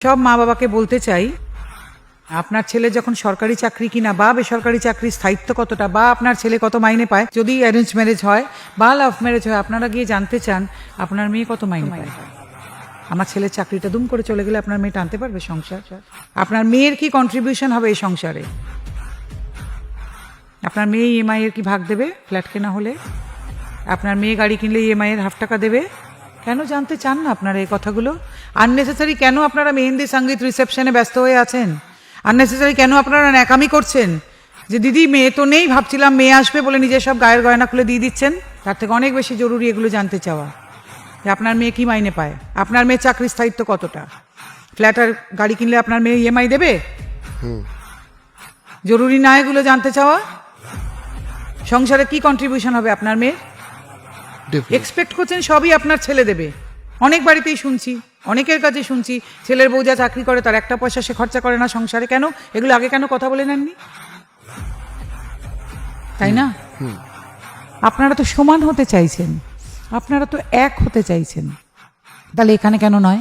সব মা বাবাকে বলতে চাই, আপনার ছেলে যখন সরকারি চাকরি কিনা বা বেসরকারি চাকরির স্থায়িত্ব কতটা, বা আপনার ছেলে কত মাইনে পায়, যদি অ্যারেঞ্জ ম্যারেজ হয় বা লাভ ম্যারেজ হয়, আপনারা গিয়ে জানতে চান আপনার মেয়ে কত মাইনে পায়। আমার ছেলের চাকরিটা দুম করে চলে গেলে আপনার মেয়ে টানতে পারবে সংসার? আপনার মেয়ের কি কন্ট্রিবিউশন হবে এই সংসারে? আপনার মেয়ে ইএমআই এর কি ভাগ দেবে ফ্ল্যাট কেনা হলে? আপনার মেয়ে গাড়ি কিনলে ইএমআই এর হাফ টাকা দেবে? কেন জানতে চান না আপনারা এই কথাগুলো? আননেসেসারি কেন আপনারা মেহেন্দি সঙ্গীত রিসেপশনে ব্যস্ত হয়ে আছেন? আননেসেসারি কেন আপনারা ন্যাকামি করছেন যে দিদি মেয়ে তো নেই, ভাবছিলাম মেয়ে আসবে বলে নিজের সব গায়ের গয়না খুলে দিয়ে দিচ্ছেন? তার থেকে অনেক বেশি জরুরি এগুলো জানতে চাওয়া যে আপনার মেয়ে কি মাইনে পায়, আপনার মেয়ের চাকরির স্থায়িত্ব কতটা, ফ্ল্যাট আর গাড়ি কিনলে আপনার মেয়ে ইএমআই দেবে? জরুরি না এগুলো জানতে চাওয়া? সংসারে কি কন্ট্রিবিউশন হবে আপনার মেয়ের? এক্সপেক্ট করছেন সবই আপনার ছেলে দেবে। অনেক বাড়িতেই শুনছি, অনেকের কাছে শুনছি, ছেলের বউ যা চাকরি করে তার একটা পয়সা সে খরচা করে না সংসারে। কেন? এগুলো আগে কেন কথা বলে নেননি? তাই না? আপনারা তো সমান হতে চাইছেন, আপনারা তো এক হতে চাইছেন, তাহলে এখানে কেন নয়?